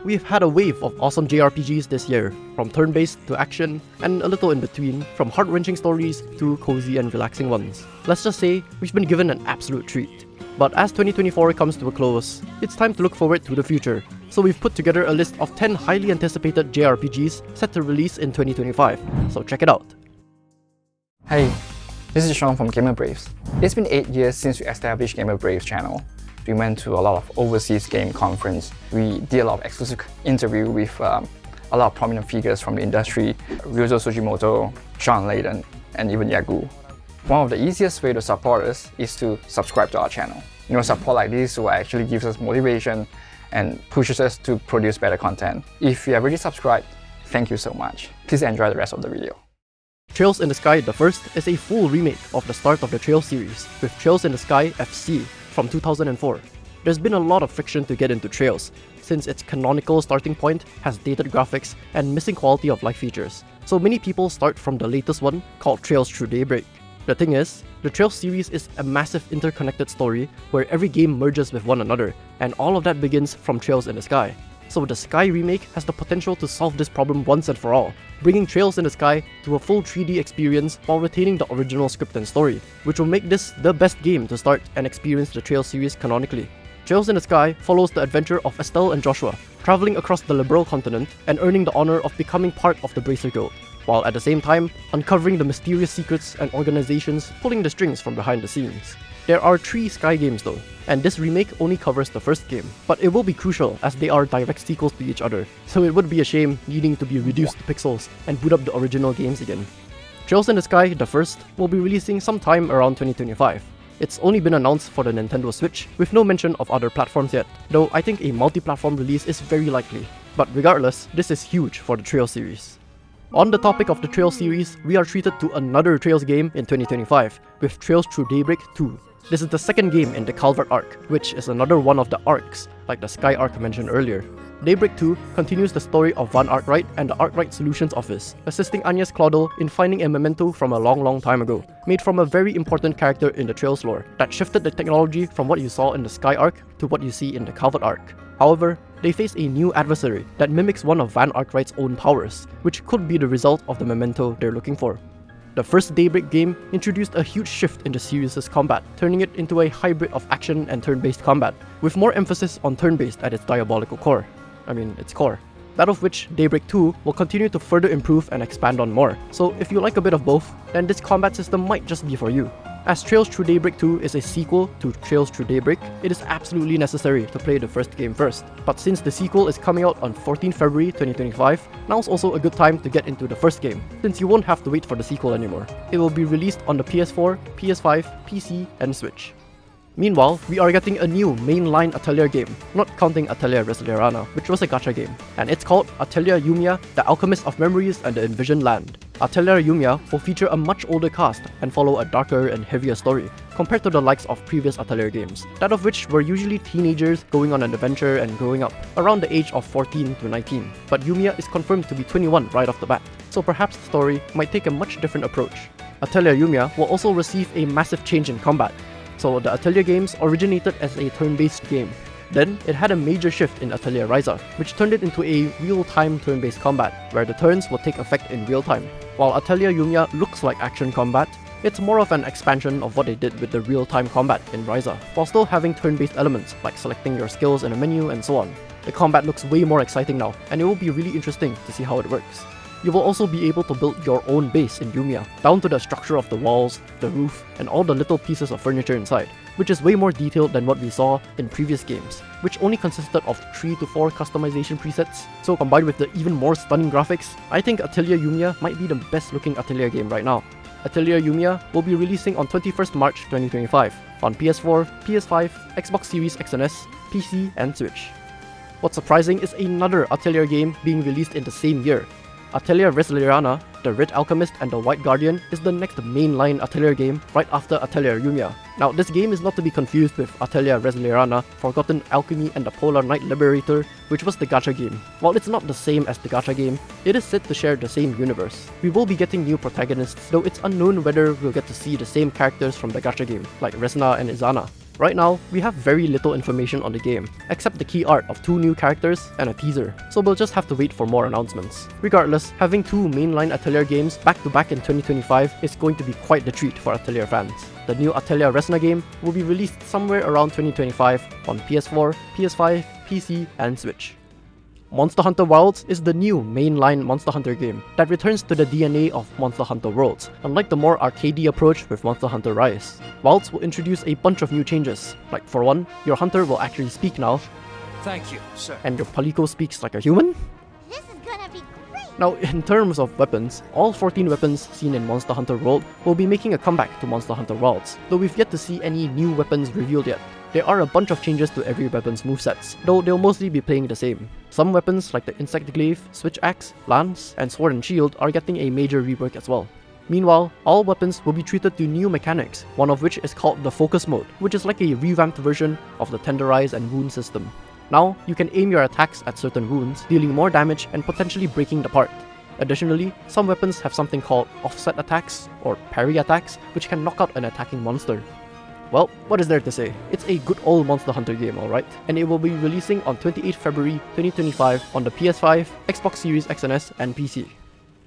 We've had a wave of awesome JRPGs this year, from turn-based to action, and a little in between, from heart-wrenching stories to cozy and relaxing ones. Let's just say, we've been given an absolute treat. But as 2024 comes to a close, it's time to look forward to the future. So we've put together a list of 10 highly anticipated JRPGs set to release in 2025, so check it out. Hey, this is Sean from Gamer Braves. It's been 8 years since we established Gamer Braves channel. We went to a lot of overseas game conference. We did a lot of exclusive interview with a lot of prominent figures from the industry, Ryuzo Sugimoto, John Layden, and even Yakuza. One of the easiest way to support us is to subscribe to our channel. Support like this will actually gives us motivation and pushes us to produce better content. If you have already subscribed, thank you so much. Please enjoy the rest of the video. Trails in the Sky the First is a full remake of the start of the Trails series, with Trails in the Sky FC from 2004. There's been a lot of friction to get into Trails, since its canonical starting point has dated graphics and missing quality of life features, so many people start from the latest one called Trails Through Daybreak. The thing is, the Trails series is a massive interconnected story where every game merges with one another, and all of that begins from Trails in the Sky. So the Sky remake has the potential to solve this problem once and for all, bringing Trails in the Sky to a full 3D experience while retaining the original script and story, which will make this the best game to start and experience the Trails series canonically. Trails in the Sky follows the adventure of Estelle and Joshua, traveling across the Liberal continent and earning the honor of becoming part of the Bracer Guild, while at the same time uncovering the mysterious secrets and organizations pulling the strings from behind the scenes. There are 3 Sky games though, and this remake only covers the first game, but it will be crucial as they are direct sequels to each other, so it would be a shame needing to be reduced to pixels and boot up the original games again. Trails in the Sky the First will be releasing sometime around 2025. It's only been announced for the Nintendo Switch, with no mention of other platforms yet, though I think a multi-platform release is very likely. But regardless, this is huge for the Trails series. On the topic of the Trails series, we are treated to another Trails game in 2025, with Trails Through Daybreak II. This is the second game in the Calvert arc, which is another one of the arcs, like the Sky arc mentioned earlier. Daybreak 2 continues the story of Van Arkwright and the Arkwright Solutions Office, assisting Agnes Claudel in finding a memento from a long time ago, made from a very important character in the Trails lore, that shifted the technology from what you saw in the Sky arc to what you see in the Calvert arc. However, they face a new adversary that mimics one of Van Arkwright's own powers, which could be the result of the memento they're looking for. The first Daybreak game introduced a huge shift in the series' combat, turning it into a hybrid of action and turn-based combat, with more emphasis on turn-based at its diabolical core. Its core. That of which Daybreak 2 will continue to further improve and expand on more, so if you like a bit of both, then this combat system might just be for you. As Trails Through Daybreak 2 is a sequel to Trails Through Daybreak, it is absolutely necessary to play the first game first. But since the sequel is coming out on 14 February 2025, now's also a good time to get into the first game, since you won't have to wait for the sequel anymore. It will be released on the PS4, PS5, PC, and Switch. Meanwhile, we are getting a new mainline Atelier game, not counting Atelier Resleriana, which was a gacha game, and it's called Atelier Yumia, the Alchemist of Memories and the Envisioned Land. Atelier Yumia will feature a much older cast and follow a darker and heavier story, compared to the likes of previous Atelier games, that of which were usually teenagers going on an adventure and growing up, around the age of 14 to 19. But Yumia is confirmed to be 21 right off the bat, so perhaps the story might take a much different approach. Atelier Yumia will also receive a massive change in combat. So the Atelier games originated as a turn-based game. Then, it had a major shift in Atelier Ryza, which turned it into a real-time turn-based combat, where the turns will take effect in real time. While Atelier Yumia looks like action combat, it's more of an expansion of what they did with the real-time combat in Ryza, while still having turn-based elements like selecting your skills in a menu and so on. The combat looks way more exciting now, and it will be really interesting to see how it works. You will also be able to build your own base in Yumia, down to the structure of the walls, the roof, and all the little pieces of furniture inside, which is way more detailed than what we saw in previous games, which only consisted of 3 to 4 customization presets. So combined with the even more stunning graphics, I think Atelier Yumia might be the best looking Atelier game right now. Atelier Yumia will be releasing on 21st March 2025 on PS4, PS5, Xbox Series X and S, PC, and Switch. What's surprising is another Atelier game being released in the same year. Atelier Resleriana, the Red Alchemist and the White Guardian is the next mainline Atelier game right after Atelier Yumia. Now this game is not to be confused with Atelier Resleriana, Forgotten Alchemy and the Polar Knight Liberator, which was the gacha game. While it's not the same as the gacha game, it is said to share the same universe. We will be getting new protagonists, though it's unknown whether we'll get to see the same characters from the gacha game, like Resna and Izana. Right now, we have very little information on the game, except the key art of 2 new characters and a teaser, so we'll just have to wait for more announcements. Regardless, having 2 mainline Atelier games back to back in 2025 is going to be quite the treat for Atelier fans. The new Atelier Resna game will be released somewhere around 2025 on PS4, PS5, PC, and Switch. Monster Hunter Wilds is the new mainline Monster Hunter game that returns to the DNA of Monster Hunter Worlds, unlike the more arcadey approach with Monster Hunter Rise. Wilds will introduce a bunch of new changes, like for one, your hunter will actually speak now. Thank you, sir. And your Palico speaks like a human? This is gonna be great! Now, in terms of weapons, all 14 weapons seen in Monster Hunter World will be making a comeback to Monster Hunter Wilds, though we've yet to see any new weapons revealed yet. There are a bunch of changes to every weapon's movesets, though they'll mostly be playing the same. Some weapons like the Insect Glaive, Switch Axe, Lance, and Sword and Shield are getting a major rework as well. Meanwhile, all weapons will be treated to new mechanics, one of which is called the Focus Mode, which is like a revamped version of the Tenderize and Wound system. Now, you can aim your attacks at certain wounds, dealing more damage and potentially breaking the part. Additionally, some weapons have something called offset attacks, or parry attacks, which can knock out an attacking monster. Well, what is there to say? It's a good old Monster Hunter game, alright? And it will be releasing on 28 February 2025 on the PS5, Xbox Series X and S, and PC.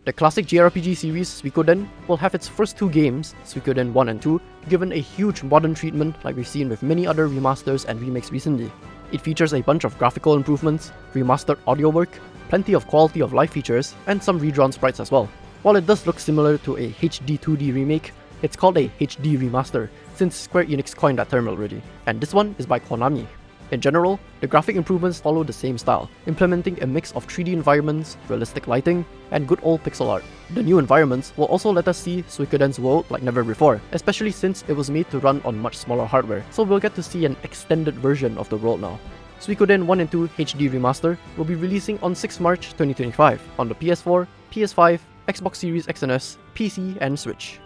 The classic JRPG series Suikoden will have its first 2 games, Suikoden 1 and 2, given a huge modern treatment like we've seen with many other remasters and remakes recently. It features a bunch of graphical improvements, remastered audio work, plenty of quality of life features, and some redrawn sprites as well. While it does look similar to a HD 2D remake, it's called a HD Remaster, since Square Enix coined that term already, and this one is by Konami. In general, the graphic improvements follow the same style, implementing a mix of 3D environments, realistic lighting, and good old pixel art. The new environments will also let us see Suikoden's world like never before, especially since it was made to run on much smaller hardware, so we'll get to see an extended version of the world now. Suikoden 1 and 2 HD Remaster will be releasing on 6 March 2025 on the PS4, PS5, Xbox Series X and S, PC, and Switch.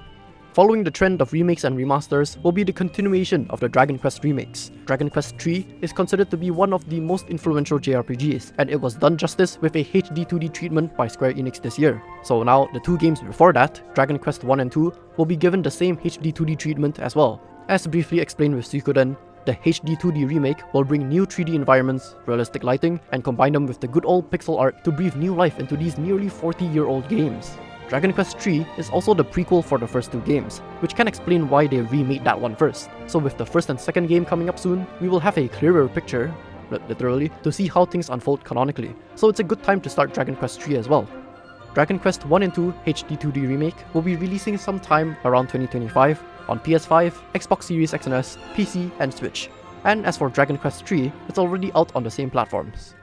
Following the trend of remakes and remasters will be the continuation of the Dragon Quest remakes. Dragon Quest III is considered to be one of the most influential JRPGs, and it was done justice with a HD 2D treatment by Square Enix this year. So now, the 2 games before that, Dragon Quest 1 and 2, will be given the same HD 2D treatment as well. As briefly explained with Suikoden, the HD 2D remake will bring new 3D environments, realistic lighting, and combine them with the good old pixel art to breathe new life into these nearly 40-year-old games. Dragon Quest III is also the prequel for the first 2 games, which can explain why they remade that one first. So with the first and second game coming up soon, we will have a clearer picture, literally, to see how things unfold canonically. So it's a good time to start Dragon Quest III as well. Dragon Quest 1 and 2 HD 2D Remake will be releasing sometime around 2025 on PS5, Xbox Series X and S, PC, and Switch. And as for Dragon Quest III, it's already out on the same platforms.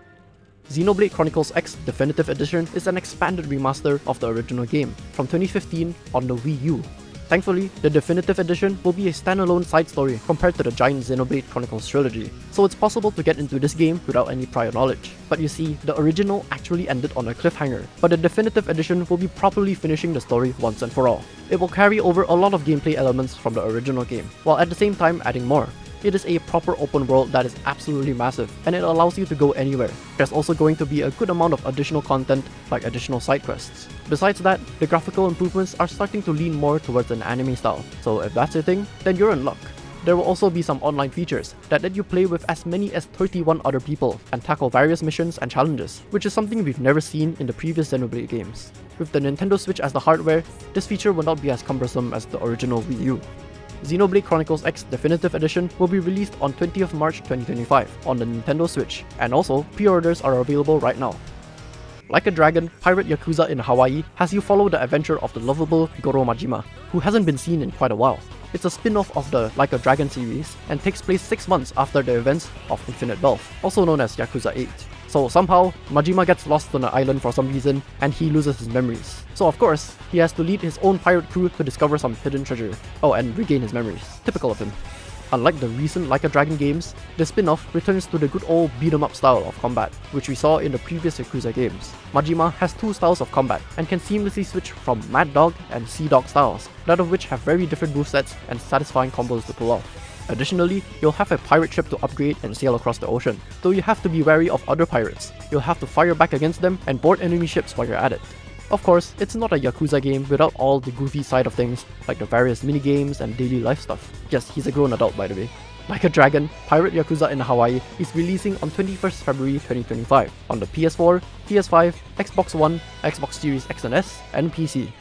Xenoblade Chronicles X Definitive Edition is an expanded remaster of the original game from 2015 on the Wii U. Thankfully, the Definitive Edition will be a standalone side story compared to the giant Xenoblade Chronicles trilogy, so it's possible to get into this game without any prior knowledge. But you see, the original actually ended on a cliffhanger, but the Definitive Edition will be properly finishing the story once and for all. It will carry over a lot of gameplay elements from the original game, while at the same time adding more. It is a proper open world that is absolutely massive, and it allows you to go anywhere. There's also going to be a good amount of additional content, like additional side quests. Besides that, the graphical improvements are starting to lean more towards an anime style, so if that's your thing, then you're in luck. There will also be some online features that let you play with as many as 31 other people and tackle various missions and challenges, which is something we've never seen in the previous Xenoblade games. With the Nintendo Switch as the hardware, this feature will not be as cumbersome as the original Wii U. Xenoblade Chronicles X Definitive Edition will be released on 20th March 2025 on the Nintendo Switch, and also pre-orders are available right now. Like a Dragon, Pirate Yakuza in Hawaii has you follow the adventure of the lovable Goro Majima, who hasn't been seen in quite a while. It's a spin-off of the Like a Dragon series and takes place 6 months after the events of Infinite Wealth, also known as Yakuza 8. So somehow, Majima gets lost on an island for some reason and he loses his memories. So of course, he has to lead his own pirate crew to discover some hidden treasure. Oh, and regain his memories. Typical of him. Unlike the recent Like a Dragon games, the spin-off returns to the good old beat-em-up style of combat, which we saw in the previous Yakuza games. Majima has 2 styles of combat and can seamlessly switch from Mad Dog and Sea Dog styles, none of which have very different movesets and satisfying combos to pull off. Additionally, you'll have a pirate ship to upgrade and sail across the ocean, though you have to be wary of other pirates. You'll have to fire back against them and board enemy ships while you're at it. Of course, it's not a Yakuza game without all the goofy side of things, like the various minigames and daily life stuff. Yes, he's a grown adult by the way. Like a Dragon, Pirate Yakuza in Hawaii is releasing on 21st February 2025 on the PS4, PS5, Xbox One, Xbox Series X and S, and PC.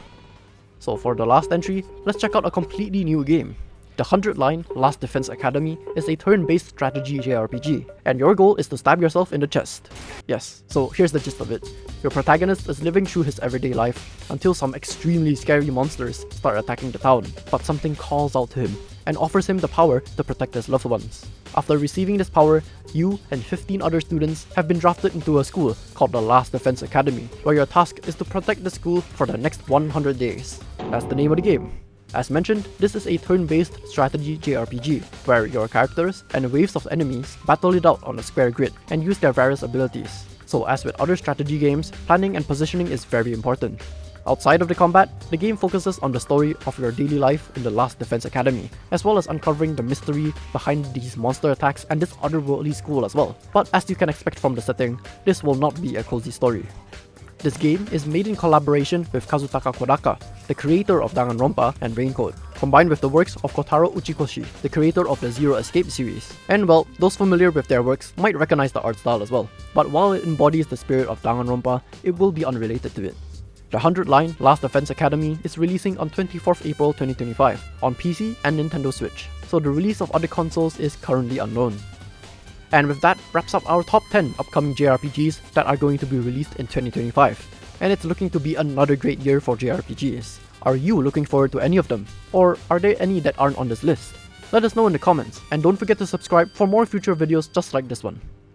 So for the last entry, let's check out a completely new game. The 100-line Last Defense Academy is a turn-based strategy JRPG, and your goal is to stab yourself in the chest. Yes, so here's the gist of it. Your protagonist is living through his everyday life until some extremely scary monsters start attacking the town, but something calls out to him and offers him the power to protect his loved ones. After receiving this power, you and 15 other students have been drafted into a school called the Last Defense Academy, where your task is to protect the school for the next 100 days. That's the name of the game. As mentioned, this is a turn-based strategy JRPG, where your characters and waves of enemies battle it out on a square grid and use their various abilities. So as with other strategy games, planning and positioning is very important. Outside of the combat, the game focuses on the story of your daily life in the Last Defense Academy, as well as uncovering the mystery behind these monster attacks and this otherworldly school as well. But as you can expect from the setting, this will not be a cozy story. This game is made in collaboration with Kazutaka Kodaka, the creator of Danganronpa and Raincoat, combined with the works of Kotaro Uchikoshi, the creator of the Zero Escape series. And well, those familiar with their works might recognize the art style as well, but while it embodies the spirit of Danganronpa, it will be unrelated to it. The 100-line Last Defense Academy is releasing on 24th April 2025 on PC and Nintendo Switch, so the release of other consoles is currently unknown. And with that wraps up our top 10 upcoming JRPGs that are going to be released in 2025. And it's looking to be another great year for JRPGs. Are you looking forward to any of them? Or are there any that aren't on this list? Let us know in the comments, and don't forget to subscribe for more future videos just like this one.